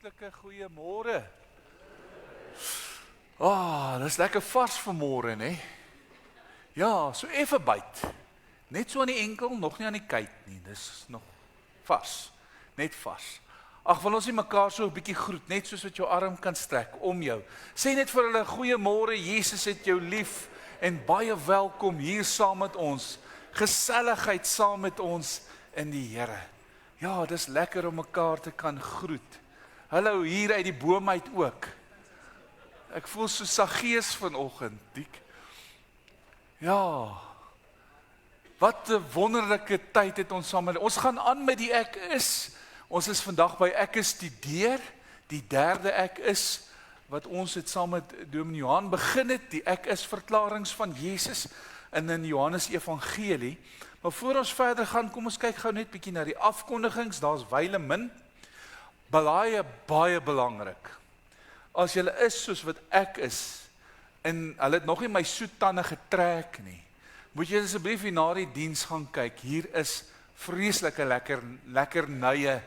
Hartlike goeiemôre. Dis lekker vars vanmôre, né? Ja, so effe byt. Net so aan die enkel, nog nie aan die kuit nie. Dis nog vars. Net vars. Ag, wil ons nie mekaar so 'n bietjie groet, net soos wat jou arm kan strek om jou. Sê net vir hulle goeiemôre, Jesus het jou lief en baie welkom hier saam met ons. Geselligheid saam met ons in die Here. Ja, dis lekker om mekaar te kan groet. Hallo hier uit die boom uit ook. Ek voel so Saggeus vanoggend, Diek. Ja. Wat 'n wonderlike tyd het ons saam. Ons gaan aan met die Ek Is. Ons is vandag by Ek Is die Deur, die derde Ek Is wat ons het saam met Dominee Johan begin het, die Ek Is verklaringe van Jesus in Johannes Evangelie. Maar voor ons verder gaan, kom ons kyk gou net bietjie na die afkondigings. Daar's wyle min. Baie belangrik. As jy is soos wat ek is en hulle het nog nie my soettande getrek nie, moet jy asseblief hier na die diens gaan kyk. Hier is vreeslike lekker nye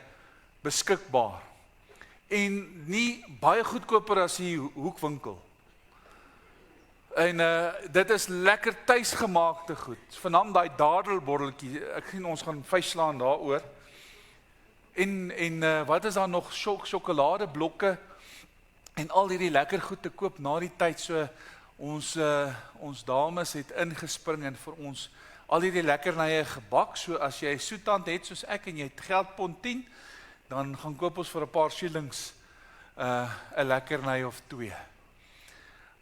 beskikbaar. En nie baie goedkoper as die hoekwinkel. En dit is lekker tuisgemaakte goed. Vanaand daai dadelbotteltjie, ek sien ons gaan vuislaan daaroor. En wat is daar nog? Sjokoladeblokke en al hierdie lekker goed te koop na die tyd. So ons dames het ingespring en vir ons al hierdie lekkernye gebak. So as jy soettand het soos ek en jy het geldpond 10, dan gaan koop ons vir 'n paar shillings 'n lekkerny of 2.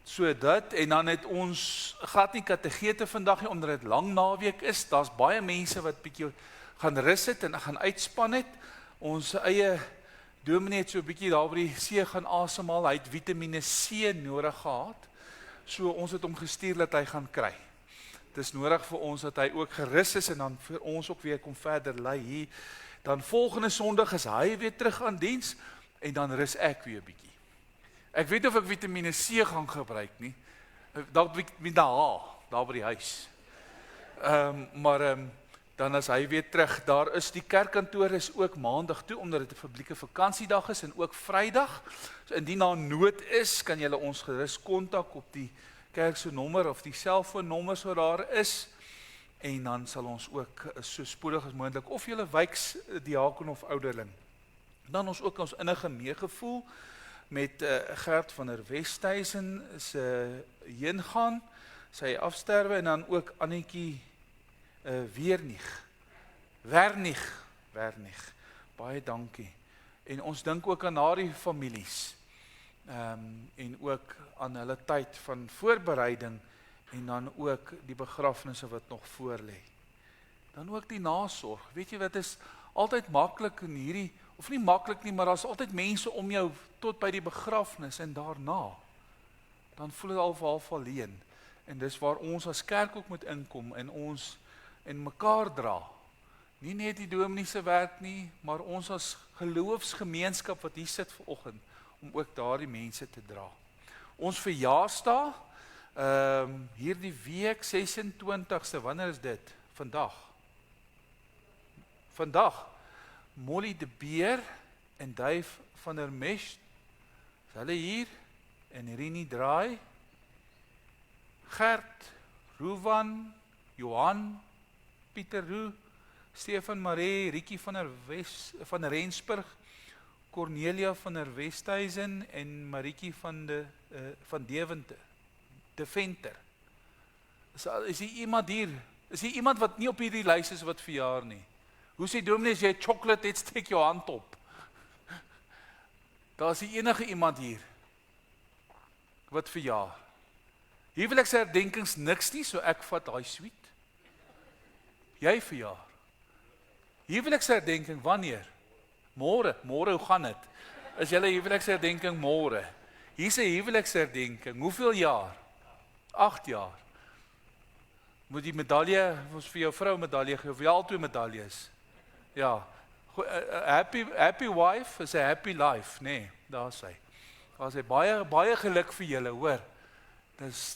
So dit, en dan het ons glad nie kategete vandag nie, omdat dit lang naweek is. Daar's baie mense wat bietjie gaan rus het en gaan uitspan het. Ons eie dominee het so 'n bietjie daar by die see gaan asemhaal. Hy het Vitamiene C nodig gehad. So ons het hom gestuur dat hy gaan kry. Dit is nodig vir ons dat hy ook gerus is en dan vir ons ook weer kom verder lei hier. Dan volgende Sondag is hy weer terug aan diens en dan rus ek weer 'n bietjie. Ek weet of ek Vitamiene C gaan gebruik nie. Dalk Vitamiene H daar by die huis. Dan is hy weer terug. Daar is die kerkkantoor is ook maandag toe, omdat dit 'n publieke vakansiedag is en ook Vrydag. So indien daar nood is, kan julle ons gerus kontak op die kerk se nommer of die selfoonnommer so daar is. En dan sal ons ook so spoedig as moontlik of julle wyks diaken of ouderling. Dan ons ook ons innige meegevoel met Gert van der Westhuizen se heengaan, sy afsterwe en dan ook Annetjie Wernig. Baie dankie. En ons dink ook aan daardie families. En ook aan hulle tyd van voorbereiding en dan ook die begrafnisse wat nog voor lê. Dan ook die nasorg. Weet jy wat is altyd maklik in hierdie, of nie maklik nie, maar daar's altyd mense om jou tot by die begrafnis en daarna. Dan voel dit al half alleen. En dis waar ons as kerk ook moet inkom en ons en mekaar dra. Nie net die dominee se werk nie, maar ons as geloofsgemeenskap wat hier sit vanoggend om ook daardie mense te dra. Ons verjaarsdag hierdie week 26ste, wanneer is dit? Vandag. Molly de Beer en Dave van der Mesh, is hulle hier, en Rini Draai, Gert, Rowan, Johan, Pieter Roe, Stefan Maree, Riekie van Rensburg, Cornelia van der Westhuizen en Marietjie van Deventer. Is hier iemand hier? Is hier iemand wat nie op hierdie lys is wat verjaar nie? Hoe sê dominee, as jy chocolate het, steek jou hand op. Daar is enige iemand hier wat verjaar. Huweliksherdenkings niks nie, so ek vat daai sweet. Jy verjaar. Huweliksherdenking wanneer? Môre, hoe gaan dit? Is julle huweliksherdenking môre? Hier's 'n huweliksherdenking. Hoeveel jaar? 8 jaar. Moet die medalje, ons vir jou vrou medalje gee, of jy al 2 medaljes? Ja. Happy wife is a happy life, nee, daar sê. Daar sê baie geluk vir julle, hoor.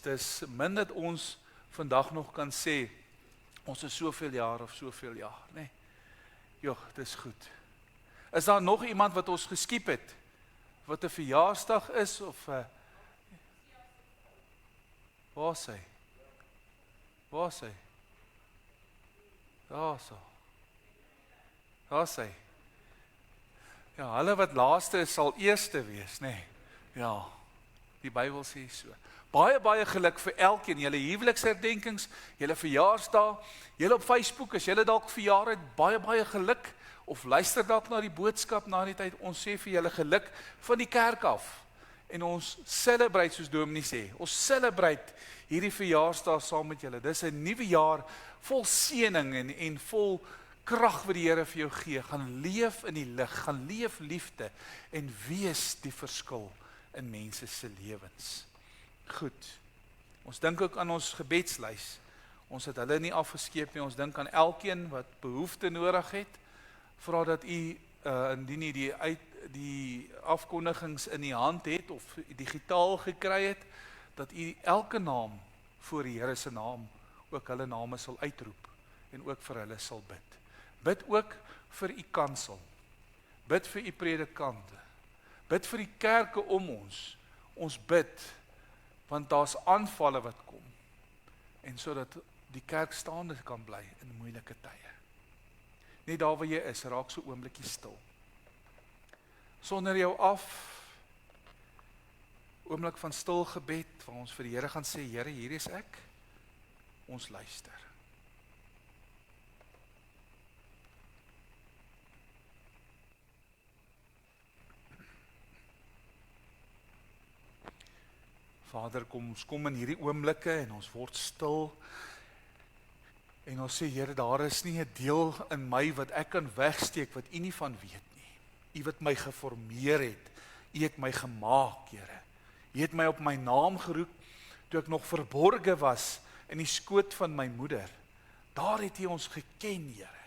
Dis min dat ons vandag nog kan sê ons is soveel jaar, nee. Joh, dis goed. Is daar nog iemand wat ons geskiep het? wat 'n verjaarsdag is, of waar is hy? Waar is hy? Daar so. Daar is hy. Ja, hulle wat laaste is, sal eerste wees, nê? Ja, die Bybel sê so. Baie geluk vir elkeen, julle huweliksherdenkings, julle verjaarsdae, julle op Facebook, as julle dalk verjaar het, baie geluk, of luister dalk na die boodskap na die tyd, ons sê vir julle geluk van die kerk af, en ons celebrate, soos Dominee sê, ons celebrate hierdie verjaarsdag saam met julle. Dis 'n nuwe jaar vol seëning en vol krag wat die Here vir jou gee. Gaan leef in die lig, gaan leef liefde en wees die verskil in mense se lewens. Goed. Ons dink ook aan ons gebedslys. Ons het hulle nie afgeskeep nie. Ons dink aan elkeen wat behoefte nodig het. Vra dat u indien u die afkondigings in die hand het of digitaal gekry het, dat u elke naam voor die Here se naam ook hulle name sal uitroep en ook vir hulle sal bid. Bid ook vir u kansel. Bid vir u predikante. Bid vir die kerke om ons. Ons bid, want daar's aanvalle wat kom. En sodat die kerk staande kan bly in moeilike tye. Net daar waar jy is, raak so oombliekie stil. Sonder jou af, oomblik van stil gebed, waar ons vir die Here gaan sê, Here, hier is ek, ons luister. Vader, ons kom in hierdie oomblikke en ons word stil en ons sê, Here, daar is nie 'n deel in my wat ek kan wegsteek wat u nie van weet nie. U wat my geformeer het, u het my gemaak, Here. U het my op my naam geroep toe ek nog verborge was in die skoot van my moeder. Daar het u ons geken, Here.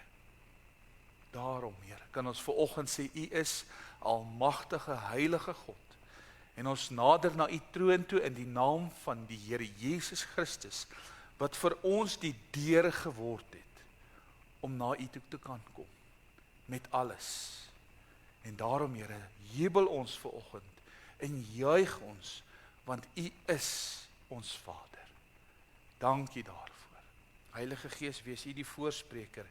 Daarom, Here, kan ons vanoggend sê, u is almagtige, heilige God. En ons nader na u troon toe in die naam van die Here Jesus Christus, wat vir ons die deur geword het, om na u toe te kan kom, met alles. En daarom, Here, jubel ons vanoggend, en juig ons, want u is ons Vader. Dankie daarvoor. Heilige Gees, wees u die voorspreker,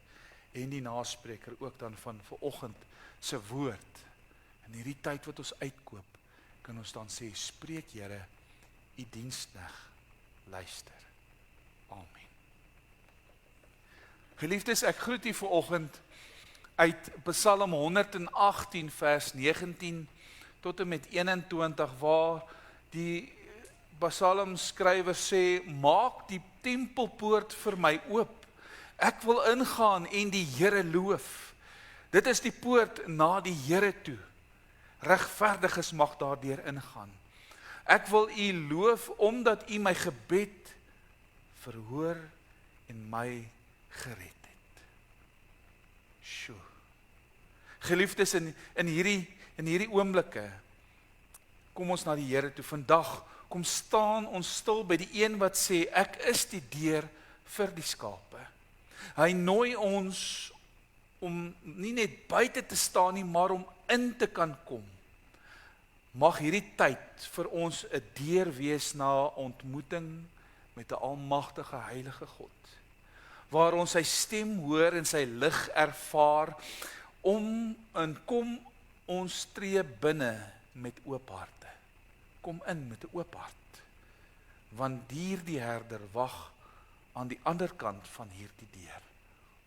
en die naspreker, ook dan van vanoggend se woord. In hierdie tyd wat ons uitkoop, kan ons dan sê, spreek Here, u diensknegt luister. Amen. Geliefdes, ek groet u vanoggend uit Psalm 118 vers 19 tot en met 21, waar die psalmskrywer sê, maak die tempelpoort vir my oop. Ek wil ingaan en die Here loof. Dit is die poort na die Here toe. Regverdiges mag daardeur ingaan. Ek wil u loof, omdat u my gebed verhoor en my gered het. Sjoe. Geliefdes, in hierdie oomblikke, kom ons na die Here toe. Vandag, kom staan ons stil by die een wat sê, ek is die deur vir die skape. Hy nooi ons om nie net buite te staan nie, maar om in te kan kom. Mag hierdie tyd vir ons 'n deur wees na ontmoeting met 'n almagtige heilige God, waar ons sy stem hoor en sy lig ervaar, kom ons tree binne met oop harte. Kom in met 'n oop hart, want die herder wag aan die ander kant van hierdie deur,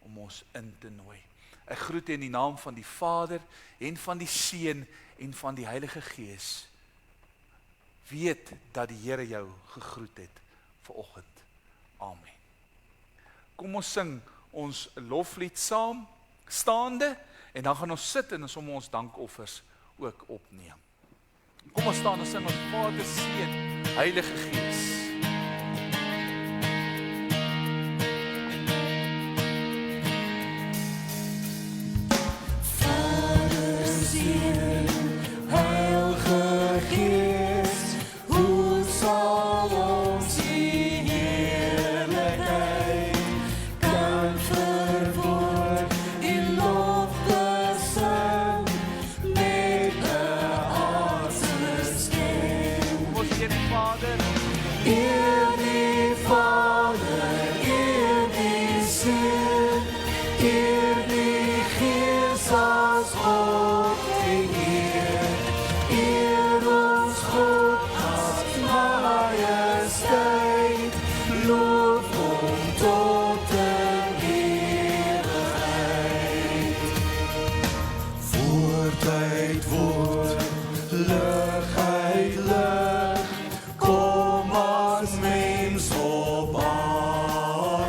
om ons in te nooi. Ek groet in die naam van die Vader, en van die Seun, en van die Heilige Gees. Weet dat die Here jou gegroet het vanoggend. Amen. Kom ons sing ons loflied saam, staande, en dan gaan ons sit en ons om ons dankoffers ook opneem. Kom ons staan en sing ons Vader, Seun, Heilige Gees.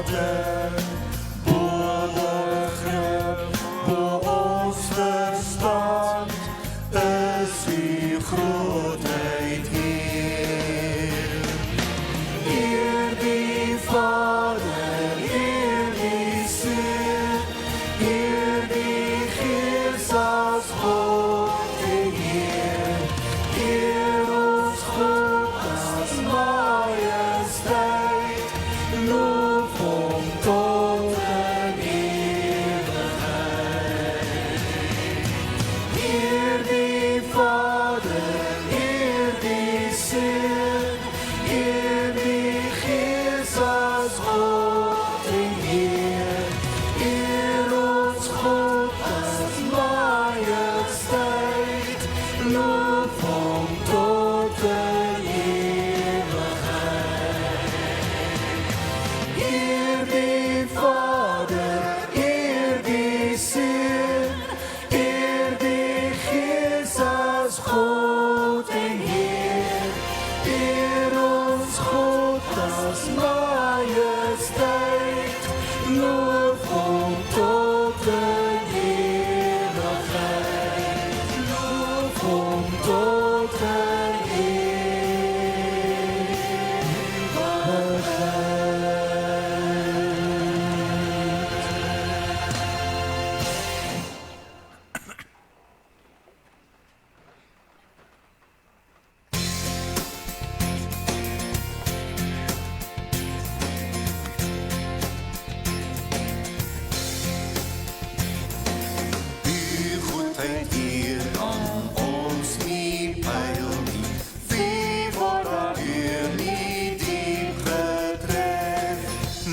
Vader, bo begrip, bo ons verstand, is die grootheid Heer. Eer die Vader, eer die Seun, eer die Gees as God en Heer. Eer ons God as majesteit, loof hom tot in ewigheid. Eer die Vader, eer die Seun, eer die Gees as God en Heer. Eer ons God as majesteit, loof hom tot in ewigheid. Eer die Vader, eer die Seun, eer die Gees as God en Heer. Eer ons God as majesteit, loof hom tot in ewigheid. Loof hom tot in Die goedheid hier aan ons nie pyl nie. Wie word daar hier nie diep getref?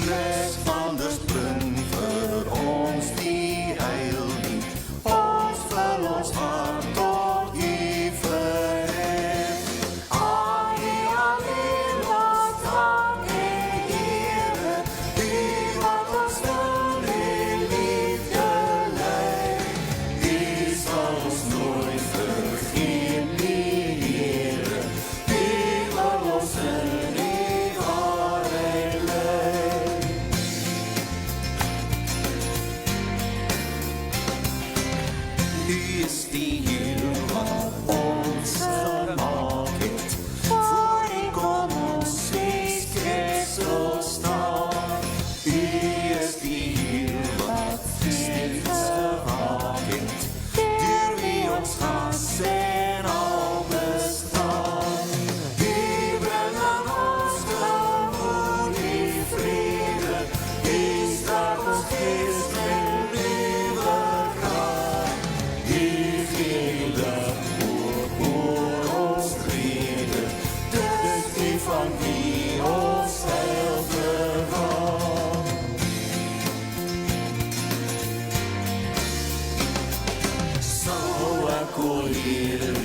Niks anders bring vir ons die heil nie. Ons wil ons hart tot U verhef. Aan U alleen wat dank en ere, die wat ons wil in liefde lei. Die sal ons nooit vergeet nie, Here. Die wil ons in die waarheid lei. U is die Heer wat ons gemaak het. Voor U kom ons steeds staan. U is die Heer wat steeds gewaak het. Deur wie ons gas en al bestaan. U bring aan ons gemoed die vrede. U straal ons gees met nuwe krag. U gee lig oor ons vrede. Dis die van wie ons heil verwag. Sou ek o Here U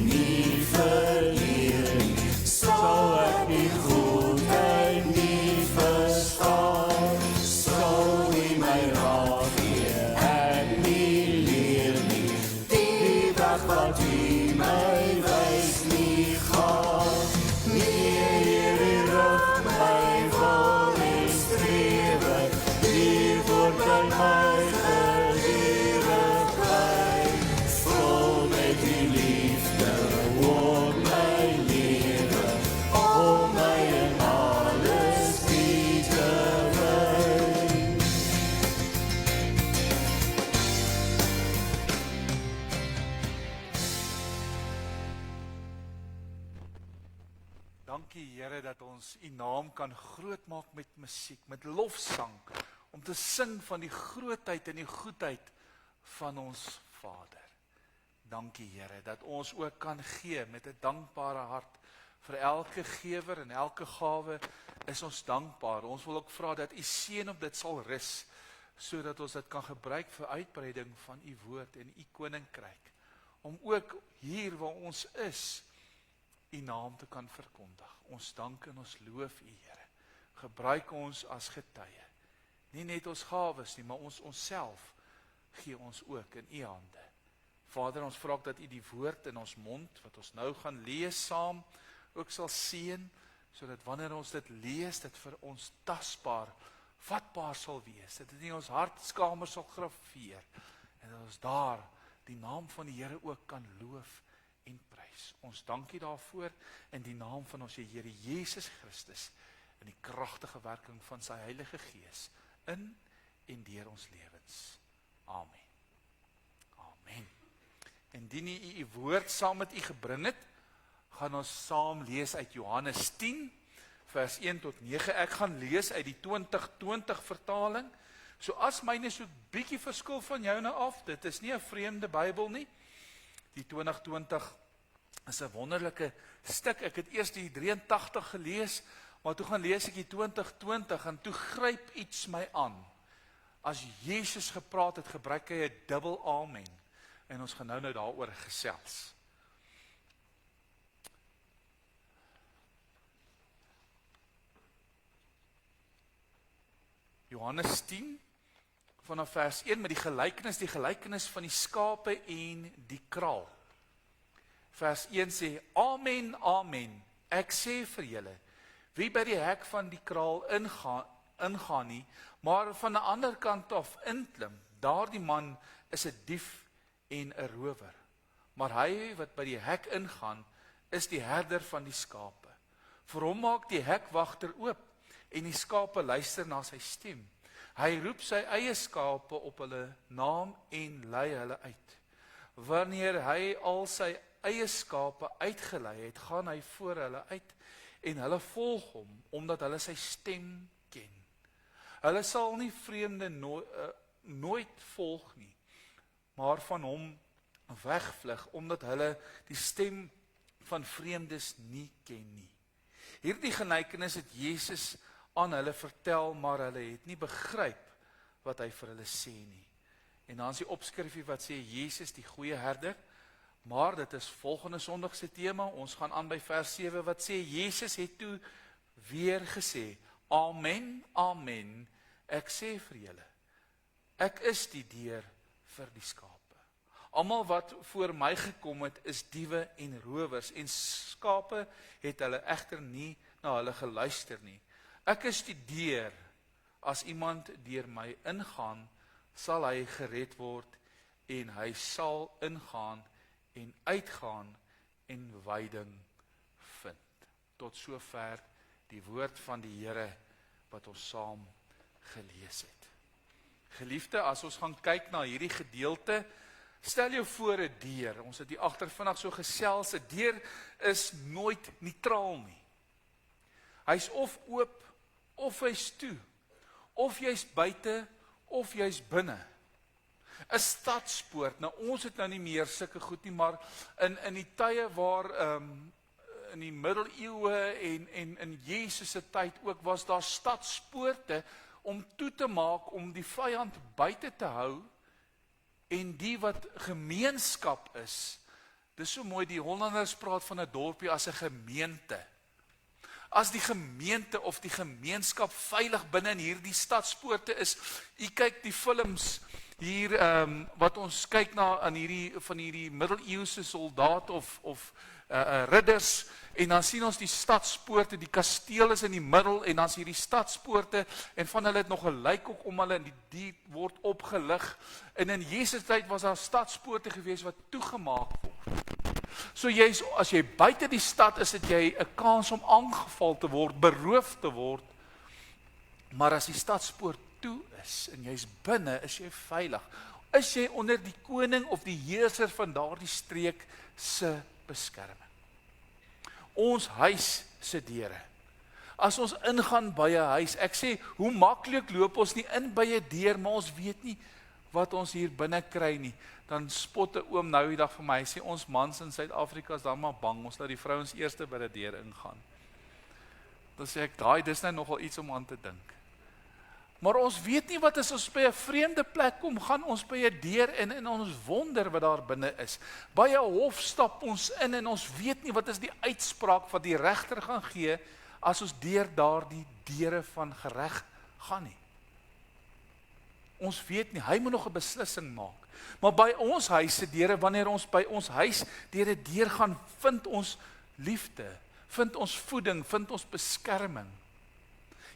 nie verleer nie, sou ek die goedheid nie verstaan, sou U my raad gee, ek nie leer nie, die weg wat U my wys nie gaan. Nee, Heer, U rig my vol en strewe, hier word by my gedurig bly. Vol met U liefde word my lewe, om my in alles U te wy. Dankie Here dat ons U naam kan grootmaak met musiek, met lofsang, om te sing van die grootheid en die goedheid van ons Vader. Dankie Here dat ons ook kan gee met 'n dankbare hart. Vir elke gewer en elke gawe is ons dankbaar. Ons wil ook vra dat U seën op dit sal rus, sodat ons dit kan gebruik vir uitbreiding van U woord en U koninkryk. Om ook hier waar ons is, U naam te kan verkondig. Ons dank en ons loof U, Here. Gebruik ons as getuie. Nie net ons gawes nie, maar ons onsself gee ons ook in U hande. Vader, ons vra dat U die woord in ons mond, wat ons nou gaan lees saam, ook sal seën, sodat wanneer ons dit lees, dit vir ons tasbaar vatbaar sal wees, dat dit in ons hartskamer sal graveer, en dat ons daar die naam van die Here ook kan loof en prys. Ons dankie daarvoor in die naam van ons Here Jesus Christus, in die kragtige werking van sy Heilige Gees, in en deur ons lewens. Amen. Amen. Indien u u woord saam met u gebring het, gaan ons saam lees uit Johannes 10, vers 1 tot 9. Ek gaan lees uit die 2020 vertaling. So as myne so bietjie verskil van joune af, dit is nie 'n vreemde Bybel nie. Die 2020 is 'n wonderlike stuk. Ek het eers die 83 gelees, maar toe gaan lees ek die 2020 en toe gryp iets my aan. As Jesus gepraat het, gebruik hy 'n dubbel amen. En ons gaan nou daaroor gesels. Johannes 10, vanaf vers 1 met die gelykenis van die skape en die kraal. Vers 1 sê, Amen, amen, ek sê vir julle, wie by die hek van die kraal ingaan nie, maar van die ander kant af inklim, daardie man is 'n dief en 'n rower. Maar hy wat by die hek ingaan, is die herder van die skape. Vir hom maak die hekwagter oop, en die skape luister na sy stem. Hy roep sy eie skape op hulle naam en lei hulle uit. Wanneer hy al sy eie skape uitgelei het, gaan hy voor hulle uit, en hulle volg hom, omdat hulle sy stem ken. Hulle sal nie vreemde nooit volg nie, maar van hom wegvlug, omdat hulle die stem van vreemdes nie ken nie. Hierdie gelykenis het Jesus aan hulle vertel, maar hulle het nie begryp wat hy vir hulle sê nie. En dan is die opskrifie wat sê, Jesus die goeie herder, maar dit is volgende Sondag se tema, ons gaan aan by vers 7, wat sê, Jesus het toe weer gesê, Amen, amen, ek sê vir julle, ek is die deur vir die skape. Almal wat voor my gekom het, is diewe en rowers, en skape het hulle egter nie na hulle geluister nie. Ek is die deur, as iemand deur my ingaan, sal hy gered word, en hy sal ingaan en uitgaan en wyding vind. Tot sover die woord van die Here wat ons saam gelees het. Geliefde, as ons gaan kyk na hierdie gedeelte, stel jou voor 'n deur. Ons het hier agter vinnig so gesels, 'n deur is nooit neutraal nie. Hy's of oop of hy's toe. Of jy's buite of jy's binne. 'n Stadspoort. Nou ons het nou nie meer sulke goed nie, maar in die tye waar in die middeleeue en in Jesus se tyd ook was daar stadspoorte om toe te maak om die vyand buite te hou en die wat gemeenskap is. Dis so mooi, die Hollanders praat van 'n dorpie as 'n gemeente. As die gemeente of die gemeenskap veilig binne in hierdie stadspoorte is, jy kyk die films hier wat ons kyk na aan hierdie middeleeuse soldaat of ridders, en dan sien ons die stadspoorte, die kasteel is in die middel, en dan is hierdie stadspoorte, en van hulle het nog 'n lijk ook om hulle, en die word opgelig, en in Jesus tyd was daar stadspoorte gewees wat toegemaak word. So as jy buite die stad is, het jy 'n kans om aangeval te word, beroof te word, maar as die stadspoort toe is, en jy's binne, is jy veilig. Is jy onder die koning of die heerser van daardie streek se beskerming. Ons huis se deure. As ons ingaan by 'n huis, ek sê, hoe maklik loop ons nie in by 'n deur, maar ons weet nie wat ons hier binne kry nie. Dan spot 'n oom nou die dag vir my, hy sê, ons mans in Suid-Afrika is dan maar bang, ons laat die vrouens eerste by die deur ingaan. Dan sê ek, dis nou nogal iets om aan te dink. Maar ons weet nie wat as ons by 'n vreemde plek kom, gaan ons by 'n deur en ons wonder wat daar binne is. By 'n hof stap ons in en ons weet nie wat is die uitspraak wat die regter gaan gee as ons deur daardie deure van gereg gaan nie. Ons weet nie, hy moet nog 'n beslissing maak. Maar by ons huis se deure, wanneer ons by ons huis deur 'n deur gaan, vind ons liefde, vind ons voeding, vind ons beskerming.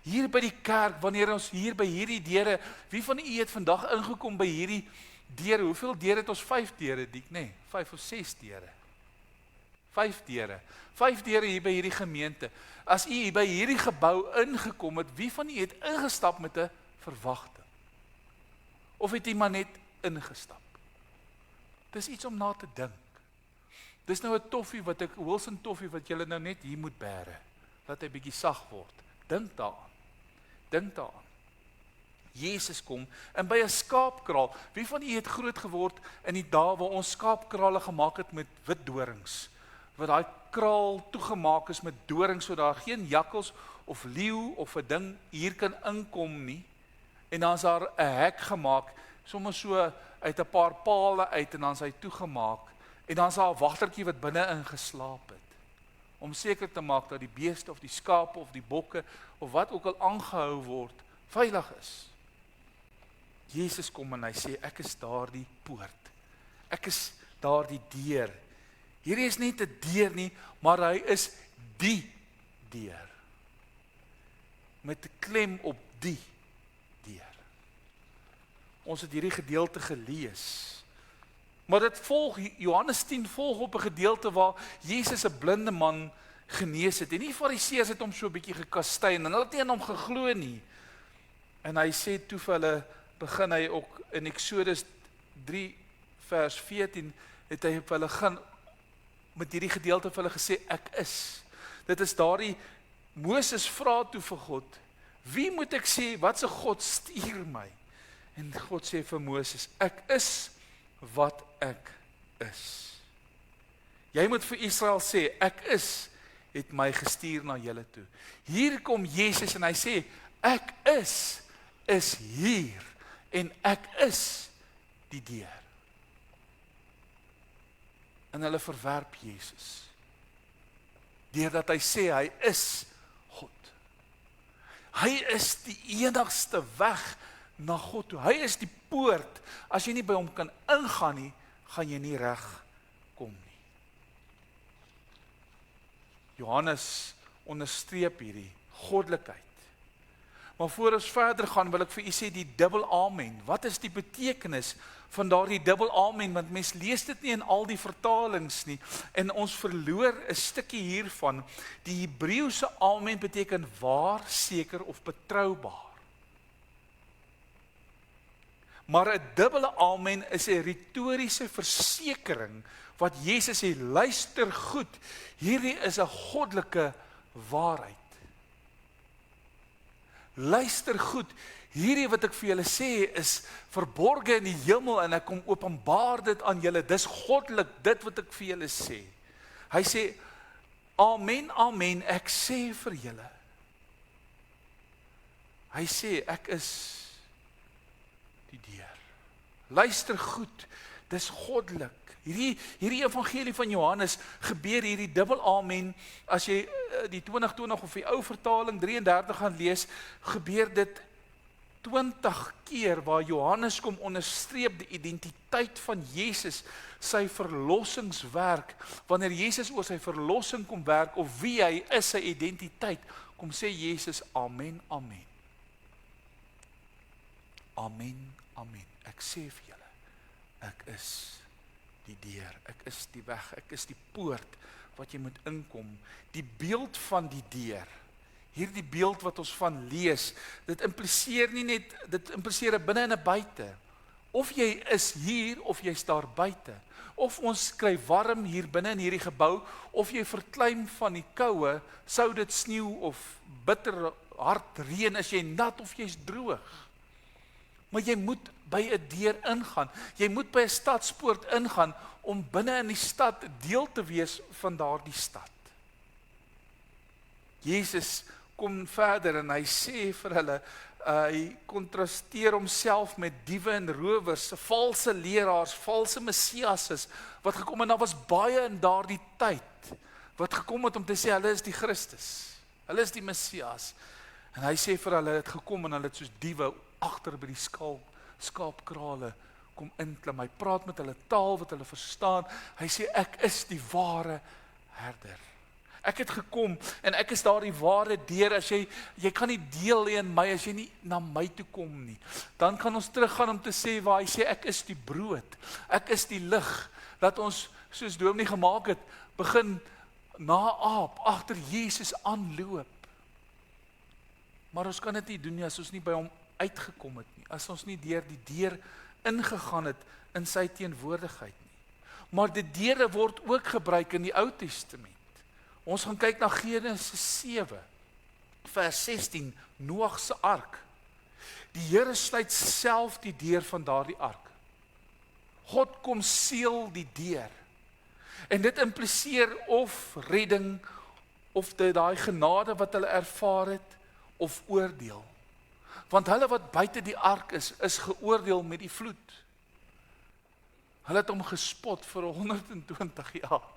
Hier by die kerk, wanneer ons hier by hierdie deure, wie van u het vandag ingekom by hierdie deure? Hoeveel deure het ons? 5 deure, Diek, nee, 5 of 6 deure. 5 deure. 5 deure hier by hierdie gemeente. As u hier by hierdie gebou ingekom het, wie van u het ingestap met 'n verwagting? Of het u maar net ingestap? Dis iets om na te dink. Dis nou 'n toffie wat ek, Wilson toffie wat julle nou net hier moet bære. Laat hy bietjie sag word. Dink daaraan. Dink daaraan. Jesus kom en by 'n skaapkraal. Wie van u het groot geword in die dae waar ons skaapkrale gemaak het met wit dorings? Wat daai kraal toegemaak is met dorings sodat daar geen jakkals of leeu of 'n ding hier kan inkom nie. En dan is daar 'n hek gemaak, sommer so uit 'n paar pale uit en dan is hy toegemaak. En dan is daar 'n wagtertjie wat binne ingeslaap het. Om seker te maak dat die beeste of die skape of die bokke of wat ook al aangehou word, veilig is. Jesus kom en hy sê, ek is daardie poort. Ek is daardie deur. Hierdie is nie 'n deur nie, maar hy is die deur. Met 'n klem op die deur. Ons het hierdie gedeelte gelees. Maar dit volg, Johannes 10 volg op 'n gedeelte waar Jesus 'n blinde man genees het. En die Fariseërs het hom so 'n bietjie gekastei en hulle het nie aan hom geglo nie. En hy sê toe vir hulle, begin hy ook in Eksodus 3 vers 14, het hy vir hulle gaan met hierdie gedeelte vir hulle gesê, ek is. Dit is daardie, Moses vra toe vir God, wie moet ek sê, wat se God stuur my? En God sê vir Moses, ek is wat ek is. Jy moet vir Israel sê, ek is, het my gestuur na julle toe. Hier kom Jesus en hy sê, ek is hier, en ek is die deur. En hulle verwerp Jesus. Deurdat hy sê, hy is God. Hy is die enigste weg na God toe. Hy is die poort. As jy nie by hom kan ingaan nie, gaan jy nie reg kom nie. Johannes onderstreep hierdie goddelikheid. Maar voor ons verder gaan, wil ek vir u sê die dubbel amen. Wat is die betekenis van daardie dubbel amen? Want mens lees dit nie in al die vertalings nie. En ons verloor 'n stukkie hiervan. Die Hebreëse amen beteken waar, seker of betroubaar. Maar 'n dubbele amen is 'n retoriese versekering wat Jesus sê, luister goed, hierdie is 'n goddelike waarheid. Luister goed, hierdie wat ek vir julle sê is verborge in die hemel en ek kom openbaar dit aan julle. Dis goddelik, dit wat ek vir julle sê. Hy sê, amen, amen, ek sê vir julle. Hy sê, ek is die deur. Luister goed, dis goddelik. Hierdie evangelie van Johannes gebeur hierdie dubbel amen. As jy die 2020 of die ou vertaling 33 gaan lees, gebeur dit 20 keer waar Johannes kom onderstreep die identiteit van Jesus, sy verlossingswerk. Wanneer Jesus oor sy verlossing kom werk of wie hy is, sy identiteit, kom sê Jesus amen, amen. Amen, amen. Ek sê vir julle, ek is die deur, ek is die weg, ek is die poort wat jy moet inkom. Die beeld van die deur, hierdie beeld wat ons van lees, dit impliseer nie net, dit impliseer 'n binne en 'n buite. Of jy is hier, of jy is daar buite. Of ons kry warm hier binne in hierdie gebou, of jy verkleim van die koue, sou dit sneeu of bitter hard reën, is jy nat of jy's droog. Maar jy moet by 'n deur ingaan. Jy moet by 'n stadspoort ingaan om binne in die stad deel te wees van daardie stad. Jesus kom verder en hy sê vir hulle, hy kontrasteer homself met diewe en rowers, valse leraars, valse messiases, wat gekom en daar was baie in daardie tyd, wat gekom het om te sê, hulle is die Christus, hulle is die Messias. En hy sê vir hulle, het gekom en hulle het soos diewe agter by die skaapkrale kom inklim. Hy praat met hulle taal wat hulle verstaan. Hy sê, ek is die ware herder. Ek het gekom en ek is daardie ware deur. As jy kan nie deel hê in my as jy nie na my toe kom nie. Dan kan ons teruggaan om te sê waar hy sê ek is die brood, ek is die lig. Dat ons soos Dominee gemaak het, begin naaap agter Jesus aanloop. Maar ons kan dit nie doen nie as ons nie by hom uitgekom het nie. As ons nie deur die deur ingegaan het in sy teenwoordigheid nie. Maar die deure word ook gebruik in die Ou Testament. Ons gaan kyk na Genesis 7, vers 16, Noag se ark. Die Here sluit self die deur van daardie ark. God kom seël die deur. En dit impliseer of redding, of daai genade wat hulle ervaar het, of oordeel. Want hulle wat buite die ark is geoordeel met die vloed. Hulle het hom gespot vir 120 jaar,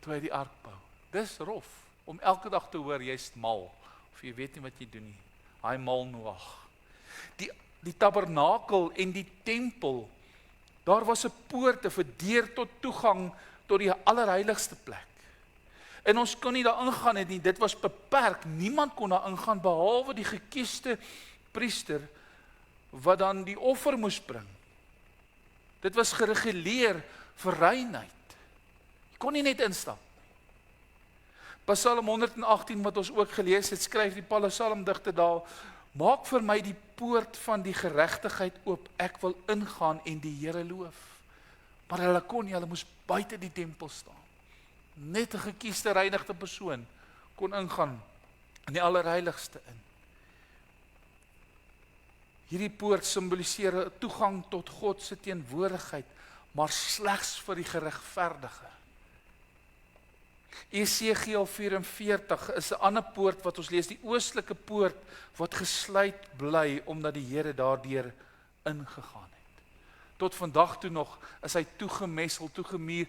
toe hy die ark bou. Dis rof, om elke dag te hoor, jy's mal, of jy weet nie wat jy doen nie. Hy mal Noag. Die tabernakel en die tempel, daar was 'n poort, 'n deur tot toegang tot die allerheiligste plek. En ons kon nie daar ingaan nie, dit was beperk. Niemand kon daar ingaan behalwe die gekiesde priester wat dan die offer moes bring. Dit was gereguleer vir reinheid. Jy kon nie net instap nie. Psalm 118 wat ons ook gelees het, skryf die psalmdigter daar: maak vir my die poort van die geregtigheid oop, ek wil ingaan en die Here loof. Maar hulle kon nie, hulle moes buite die tempel staan. Net 'n gekiesde reinigde persoon kon ingaan in die allerheiligste in. Hierdie poort simboliseer 'n toegang tot God se teenwoordigheid, maar slegs vir die geregverdige. Esegiel 44 is 'n ander poort wat ons lees, die oostelike poort wat gesluit bly omdat die Here daardeur ingegaan het. Tot vandag toe nog is hy toegemessel, toegemuur.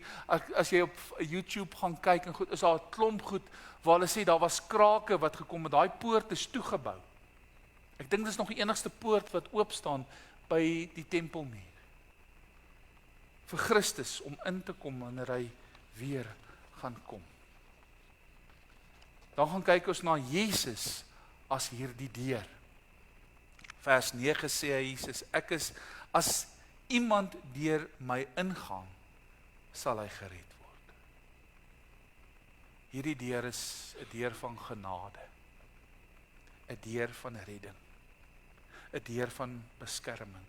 As jy op YouTube gaan kyk en goed, is daar 'n klomp goed waar hulle sê daar was krake wat gekom het. Daai poort is toegebou. Ek dink dis nog die enigste poort wat oop staan by die tempelmuur. Vir Christus om in te kom wanneer hy weer gaan kom. Dan gaan kyk ons na Jesus as hierdie deur. Vers 9 sê hy Jesus, ek is, as iemand deur my ingaan, sal hy gered word. Hierdie deur is 'n deur van genade, 'n deur van redding, 'n deur van beskerming,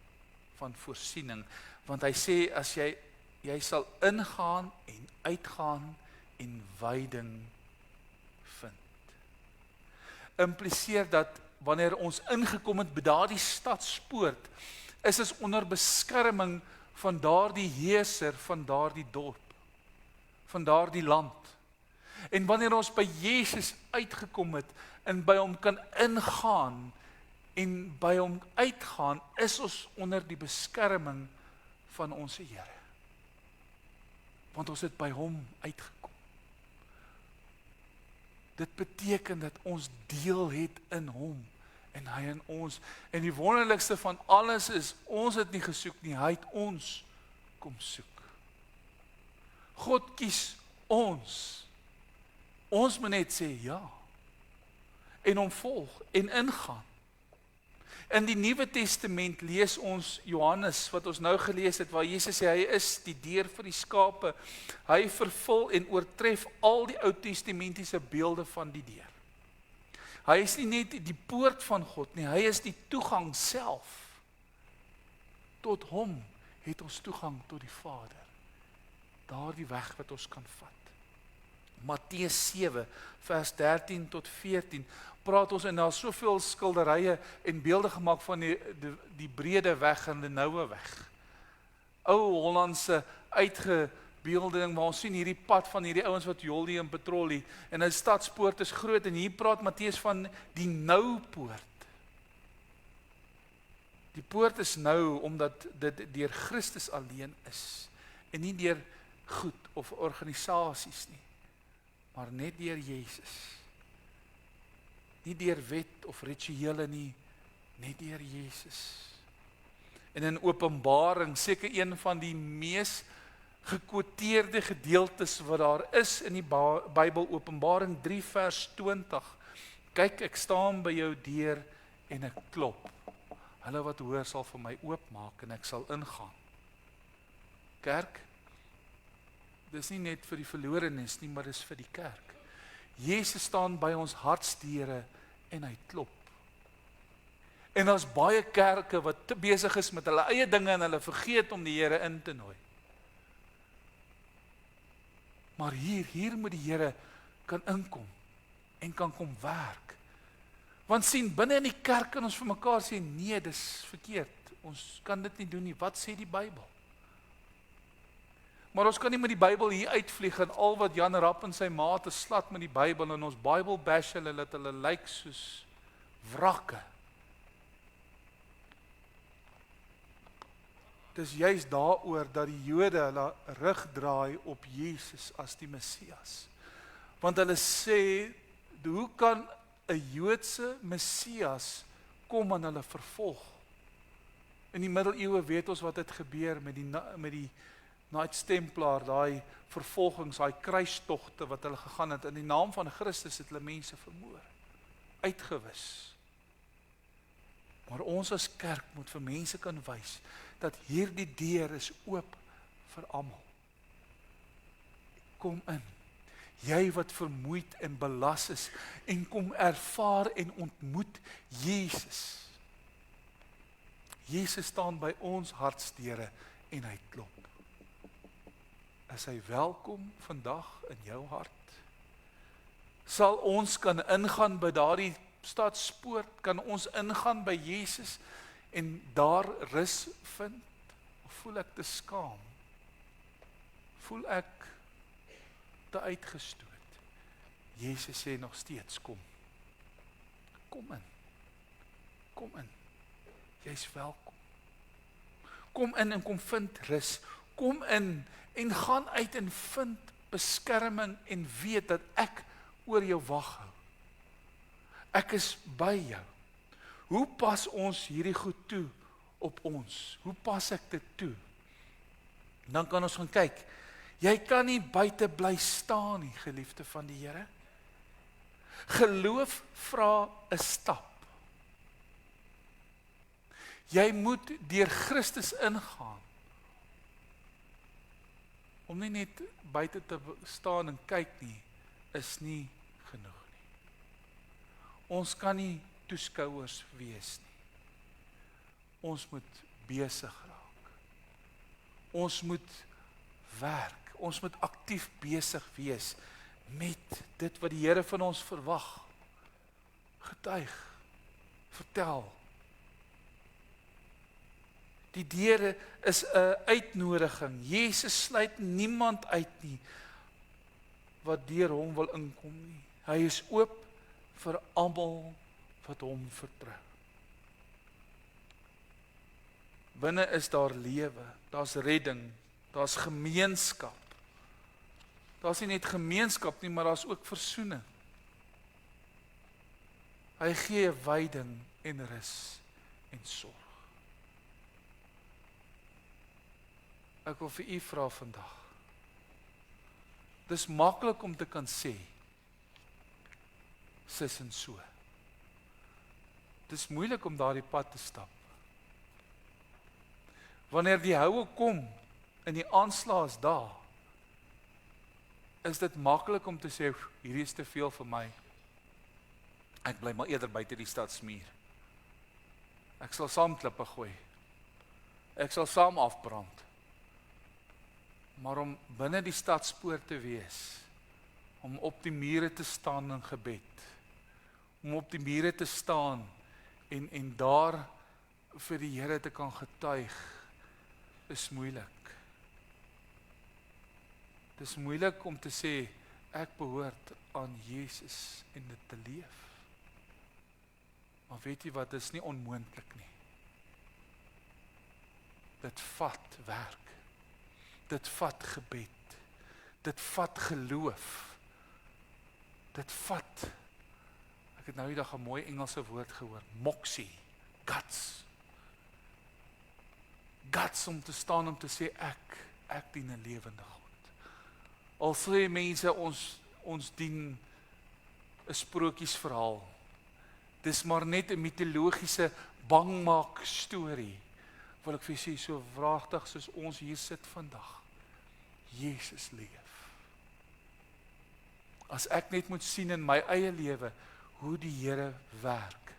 van voorsiening, want hy sê as jy sal ingaan en uitgaan en veiding vind. Impliseer dat wanneer ons ingekom het by daardie stadspoort, is ons onder beskerming van daardie heerser, van daardie dorp, van daardie land. En wanneer ons by Jesus uitgekom het en by hom kan ingaan en by hom uitgaan, is ons onder die beskerming van ons Here. Want ons het by hom uitgekom. Dit beteken dat ons deel het in hom en hy in ons. En die wonderlikste van alles is, ons het nie gesoek nie, hy het ons kom soek. God kies ons. Ons moet net sê ja. En hom volg en ingaan. In die Nuwe Testament lees ons Johannes, wat ons nou gelees het, waar Jesus sê, hy is die deur vir die skape. Hy vervul en oortref al die Ou Testamentiese beelde van die deur. Hy is nie net die poort van God nie, hy is die toegang self. Tot hom het ons toegang tot die Vader. Daardie weg wat ons kan vat. Matteus 7, vers 13 tot 14, praat ons, en daar is soveel skilderye en beelde gemaak van die brede weg en die noue weg. Ou Hollandse uitgebeelding, waar ons sien hierdie pad van hierdie ouens wat jollie en patrollie, en 'n stadspoort is groot, en hier praat Matteus van die nou poort. Die poort is nou, omdat dit deur Christus alleen is, en nie deur goed of organisasies nie, maar net deur Jesus. Nie deur wet of rituele nie, net deur Jesus. En in Openbaring, seker een van die mees gekwoteerde gedeeltes wat daar is in die Bybel, Openbaring 3 vers 20. Kyk, ek staan by jou deur en ek klop. Hulle wat hoor sal vir my oopmaak en ek sal ingaan. Kerk, dis nie net vir die verlorenes nie, maar dis vir die kerk. Jesus staan by ons hartsdeure en hy klop. En daar's baie kerke wat te besig is met hulle eie dinge en hulle vergeet om die Here in te nooi. Maar hier moet die Here kan inkom en kan kom werk. Want sien, binne in die kerk kan ons vir mekaar sê, nee, dis verkeerd. Ons kan dit nie doen nie. Wat sê die Bybel? Maar ons kan nie met die Bybel hier uitvlieg en al wat Jan Rapp en sy maat is slat met die Bybel en ons Bybel bash hulle, dat hulle lyk soos wrakke. Dis juist daaroor dat die Jode hulle rug draai op Jesus as die Messias. Want hulle sê, hoe kan 'n Joodse Messias kom en hulle vervolg? In die middeleeue weet ons wat het gebeur met die Knights Templar, daai vervolgings, daai kruistogte wat hulle gegaan het. In die naam van Christus het hulle mense vermoor, uitgewis. Maar ons as kerk moet vir mense kan wys dat hierdie deur is oop vir almal. Kom in. Jy wat vermoeid en belas is en kom ervaar en ontmoet Jesus. Jesus staan by ons hartsdeure en hy klop. Is hy welkom vandag in jou hart? Sal ons kan ingaan by daardie stadspoort, kan ons ingaan by Jesus en daar rus vind? Of voel ek te skaam? Voel ek te uitgestoot? Jesus sê nog steeds, kom. Kom in. Kom in. Jy's welkom. Kom in en kom vind rus. Kom in en gaan uit en vind beskerming en weet dat ek oor jou wag hou. Ek is by jou. Hoe pas ons hierdie goed toe op ons? Hoe pas ek dit toe? Dan kan ons gaan kyk. Jy kan nie buite bly staan nie, geliefde van die Here. Geloof vra 'n stap. Jy moet deur Christus ingaan. Om nie net buite te staan en kyk nie, is nie genoeg nie. Ons kan nie toeskouers wees nie. Ons moet besig raak. Ons moet werk. Ons moet aktief besig wees met dit wat die Here van ons verwag. Getuig, vertel. Die deure is 'n uitnodiging. Jesus sluit niemand uit nie wat deur hom wil inkom nie. Hy is oop vir almal wat hom vertrou. Binne is daar lewe, daar's redding, daar's gemeenskap. Daar's nie net gemeenskap nie, maar daar's ook versoening. Hy gee wyding en rus en sorg. Ek wil vir u vra vandag. Dis maklik om te kan sê, sis en so. Dis moeilik om daardie pad te stap. Wanneer die houe kom en die aanslae is daar, is dit maklik om te sê, hierdie is te veel vir my. Ek bly maar eerder buite die stad smuur. Ek sal saam klippe gooi. Ek sal saam afbrand. Maar om binne die stadspoort te wees, om op die mure te staan in gebed, om op die mure te staan en daar vir die Here te kan getuig, is moeilik. Dit is moeilik om te sê, ek behoort aan Jesus en dit te leef. Maar weet jy wat, dit is nie onmoontlik nie. Dit vat werk. Dit vat gebed. Dit vat geloof. Dit vat, ek het nou die dag 'n mooi Engelse woord gehoor, moxie, guts. Guts om te staan om te sê ek dien 'n lewende God. Al sê mense ons dien 'n sprokiesverhaal. Dis maar net 'n mitologiese bangmaak storie. Wil ek vir julle sê, so wragtig soos ons hier sit vandag. Jesus leef. As ek net moet sien in my eie lewe hoe die Here werk,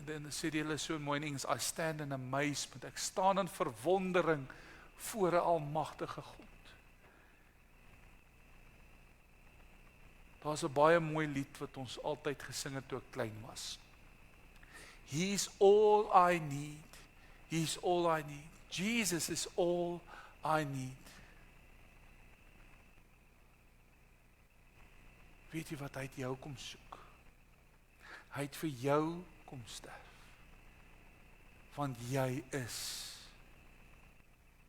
dan sê die hulle so mooi in Engels, I stand in amazement. Ek staan in verwondering voor 'n almagtige God. Daar's 'n baie mooi lied wat ons altyd gesing het toe ek klein was. He's all I need. He's all I need. Jesus is all I need. Weet jy wat, hy het jou kom soek. Hy het vir jou kom sterf. Want jy is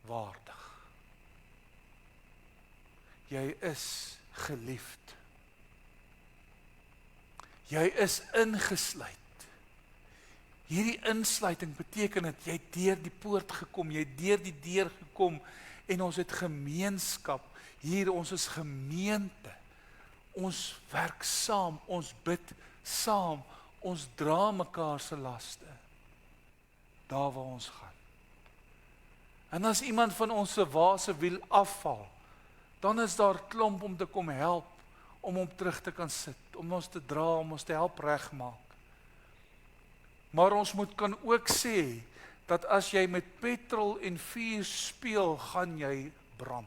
waardig. Jy is geliefd. Jy is ingesluit. Hierdie insluiting beteken dat jy deur die poort gekom, jy deur die deur gekom en ons het gemeenskap. Hier, ons is gemeente. Ons werk saam, ons bid saam, ons dra mekaar se laste. Daar waar ons gaan. En as iemand van ons se wase wiel afval, dan is daar klomp om te kom help, om hom terug te kan sit, om ons te dra, om ons te help regmaak. Maar ons kan ook sê, dat as jy met petrol en vuur speel, gaan jy brand.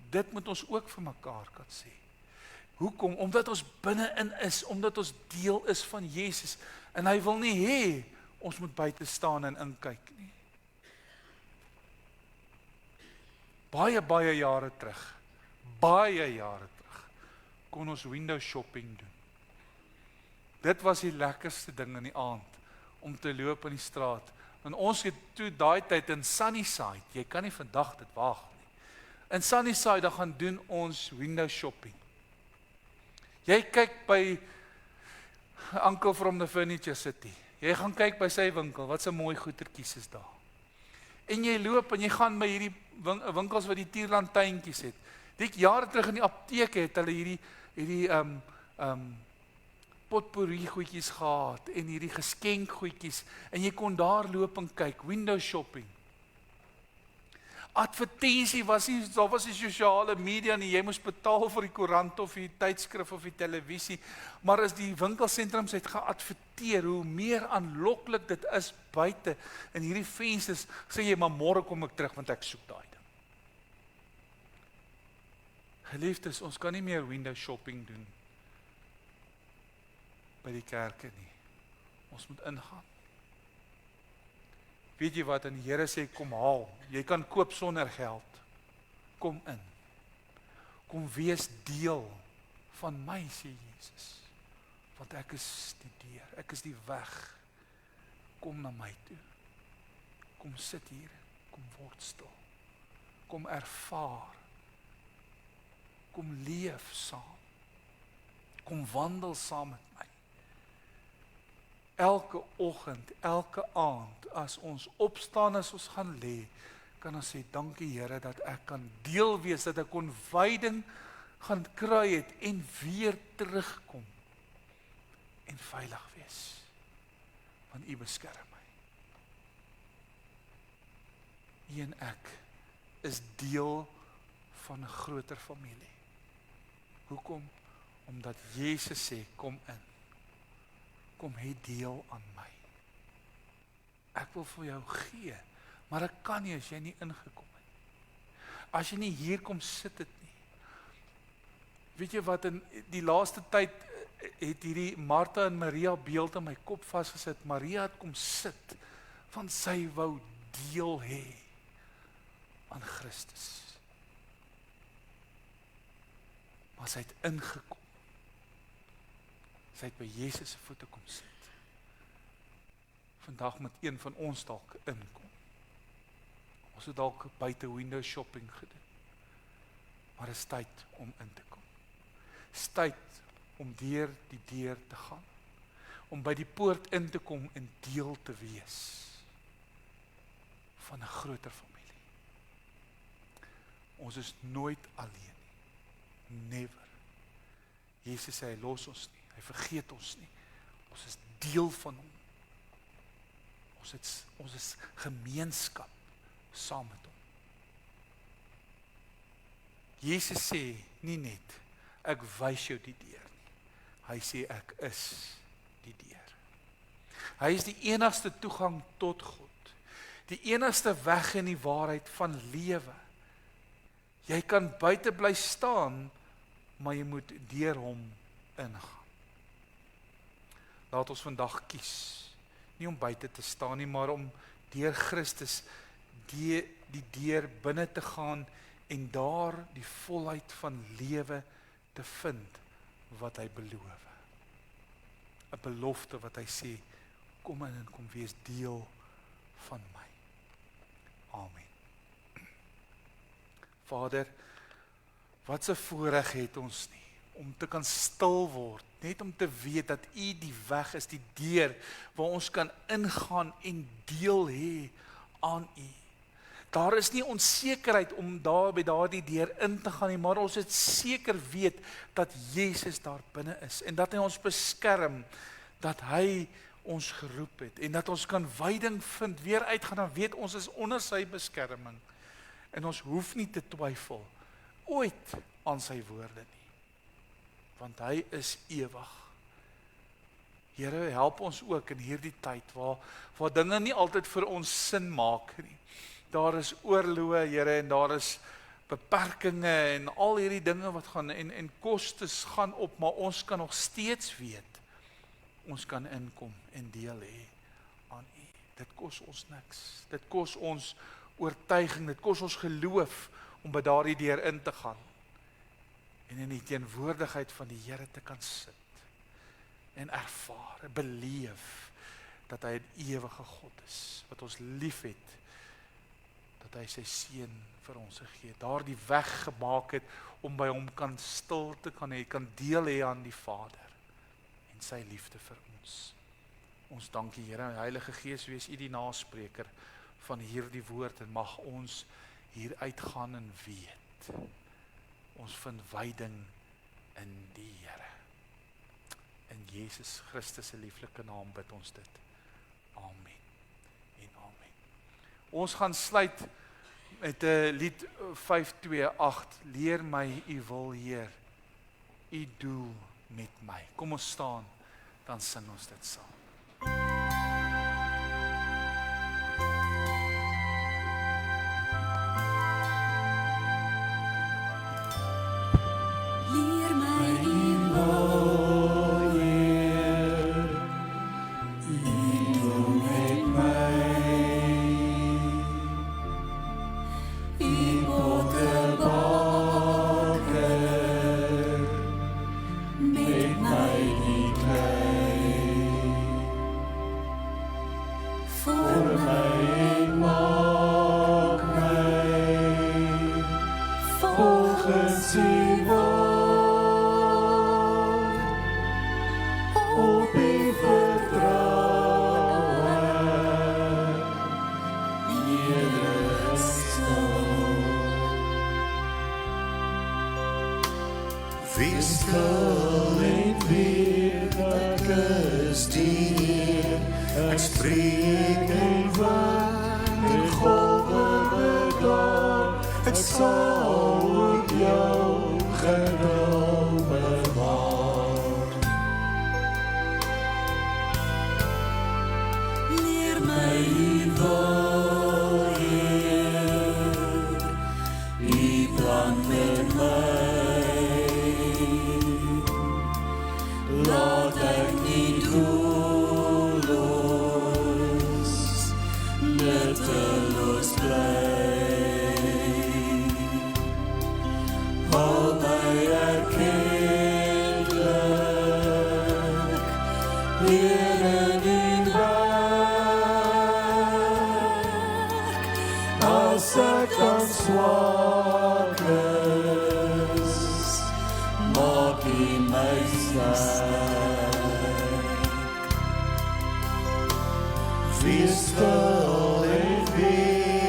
Dit moet ons ook vir mekaar kan sê. Hoekom? Omdat ons binne-in is, omdat ons deel is van Jesus, en hy wil nie hê, ons moet buite staan en inkyk nie. Baie jare terug, kon ons window shopping doen. Dit was die lekkerste ding in die aand, om te loop in die straat. En ons het toe daai tyd in Sunnyside, jy kan nie vandag dit waag nie. In Sunnyside, dan gaan doen ons window shopping. Jy kyk by Uncle from the Furniture City. Jy gaan kyk by sy winkel, wat 'n mooi goedertjies is daar. En jy loop en jy gaan by hierdie winkels wat die tierlantuintjies het. Dik jare terug in die apteek het hulle hierdie potpourri goedjies gehad en hierdie geskenk goedjies en jy kon daar loop en kyk, window shopping. Advertensie daar was die sosiale media nie, jy moes betaal vir die koerant of die tydskrif of die televisie, maar as die winkelsentrums het geadverteer, hoe meer aanloklik dit is buite in hierdie vensters, sê jy, maar môre kom ek terug want ek soek daai ding. Geliefdes, ons kan nie meer window shopping doen by die kerke nie. Ons moet ingaan. Weet jy wat, en die Here sê, kom haal. Jy kan koop sonder geld. Kom in. Kom wees deel van my, sê Jesus. Want ek is die deur, ek is die weg. Kom na my toe. Kom sit hier, kom word stil. Kom ervaar. Kom leef saam. Kom wandel saam met my. Elke oggend, elke aand, as ons opstaan, as ons gaan lê, kan ons sê, dankie Here, dat ek kan deel wees, dat ek kon wyding gaan kry het, en weer terugkom, en veilig wees, want U beskerm my. U en ek is deel van 'n groter familie. Hoekom? Omdat Jesus sê, kom in. Kom hê deel aan my. Ek wil vir jou gee, maar ek kan nie as jy nie ingekom het. As jy nie hier kom sit het nie. Weet jy wat, in die laaste tyd het hierdie Martha en Maria beeld in my kop vasgesit. Maria het kom sit, want sy wou deel hê aan Christus. Maar sy het ingekom. Sy het by Jesus se voete kom sit. Vandag moet een van ons dalk inkom. Ons het dalk buite window shopping gedoen. Maar dit is tyd om in te kom. Dit is tyd om deur die deur te gaan. Om by die poort in te kom en deel te wees van 'n groter familie. Ons is nooit alleen nie. Never. Jesus sê, hy los ons nie, hy vergeet ons nie. Ons is deel van hom. Ons is gemeenskap saam met hom. Jesus sê nie net, ek wys jou die deur nie. Hy sê, ek is die deur. Hy is die enigste toegang tot God. Die enigste weg in die waarheid van lewe. Jy kan buite bly staan, maar jy moet deur hom ingaan. Laat ons vandag kies, nie om buite te staan nie, maar om deur Christus die deur binne te gaan en daar die volheid van lewe te vind wat hy beloof. 'n Belofte wat hy sê, kom in en kom wees deel van my. Amen. Vader, wat 'n voorreg het ons nie, om te kan stil word, net om te weet dat U die weg is, die deur, waar ons kan ingaan en deel hê aan U. Daar is nie onsekerheid om daar by daardie deur in te gaan nie, maar ons het seker weet dat Jesus daar binne is, en dat hy ons beskerm, dat hy ons geroep het, en dat ons kan wyding vind, weer uitgaan, en weet ons is onder sy beskerming, en ons hoef nie te twyfel, ooit aan sy woorde nie, want hy is ewig. Here, help ons ook in hierdie tyd, waar dinge nie altyd vir ons sin maak nie. Daar is oorloë, Here, en daar is beperkings, en al hierdie dinge wat gaan, en kostes gaan op, maar ons kan nog steeds weet, ons kan inkom en deel hê aan U. Dit kos ons niks. Dit kos ons oortuiging, dit kos ons geloof om by daardie deur in te gaan en in die teenwoordigheid van die Here te kan sit en ervaar, beleef dat hy 'n ewige God is, wat ons liefhet, dat hy sy seun vir ons gegee het, daardie weg gemaak het om by hom kan stil te kan hê, kan deel hê aan die Vader en sy liefde vir ons. Ons dankie Here, Heilige Gees, wees U die naspreker van hierdie woord, en mag ons hier uitgaan en weet, ons vind wyding in die Here. In Jesus Christus se lieflike naam bid ons dit. Amen en amen. Ons gaan sluit met 'n lied 528, leer my U wil, Heer, U doel met my. Kom ons staan, dan sing ons dit saam. Leer my U wil, Heer, U doel met my. U pottebakker, met my die klei. Vorm my en maak my, volgens U woord, op U vertrou ek, nederig stil. Wees stil en weet ek is die Heer. Ek spreek en wind en golwe bedaar. Ek sal ook jou genaam bewaar. Leer my U wil, Heer, U plan met my. Laat ek nie doelloos, nutteloos bly. Hou my erkentlik, Heer, in U werk. As ek dan swak is, maak U my sterk. Wees stil en weet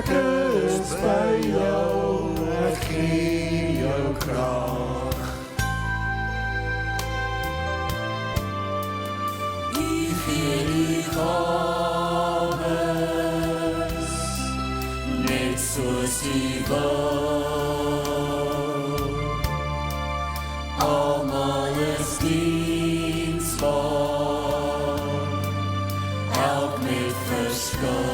ek is by jou, ek gee jou krag. U gee die gawes, net soos U wil. Almal is diensbaar, elk met verskil.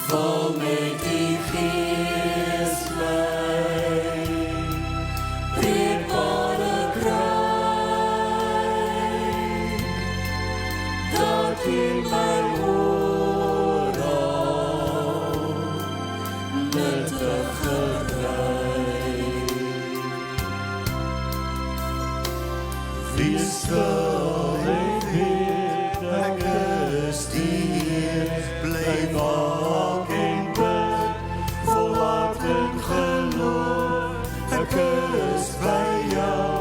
Vol met die Gees bly, breekbare kruik, dat in my oral nuttig gebruik. Wees stil en weet, ek is die Heer, bly waak en bid, volhard in geloof, ek is by jou,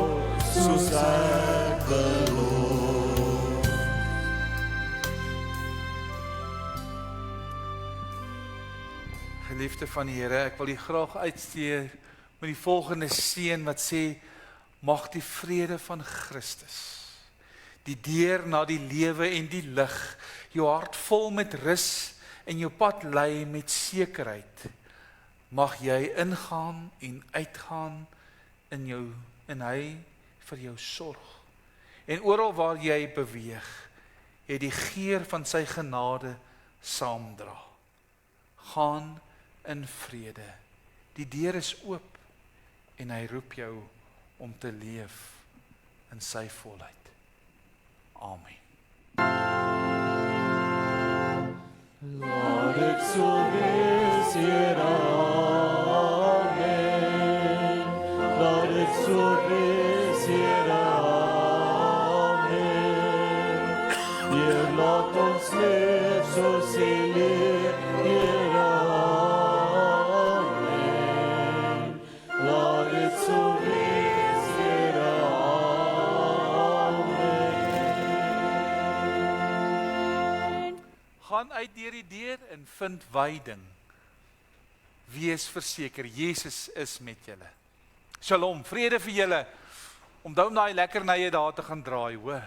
soos ek beloof. Geliefde van die Here, ek wil U graag uitsteer met die volgende seën wat sê, mag die vrede van Christus, die deur na die lewe en die lig, jou hart vol met rus en jou pad lei met sekerheid. Mag jy ingaan en uitgaan in hy vir jou sorg. En oral waar jy beweeg, jy die geur van sy genade saamdra. Gaan in vrede. Die deur is oop en hy roep jou om te leef in sy volheid. Amen. Laat dit so wees, Here, amen. Laat dit so wees, Here, amen. Heer, laat ons leef soos U leef, Here, amen. Laat dit so wees, Here, amen. Gaan uit deur die deur en vind wyding. Wees verseker, Jesus is met julle. Shalom, vrede vir julle. Onthou om daai lekkernye daar te gaan draai, hoor.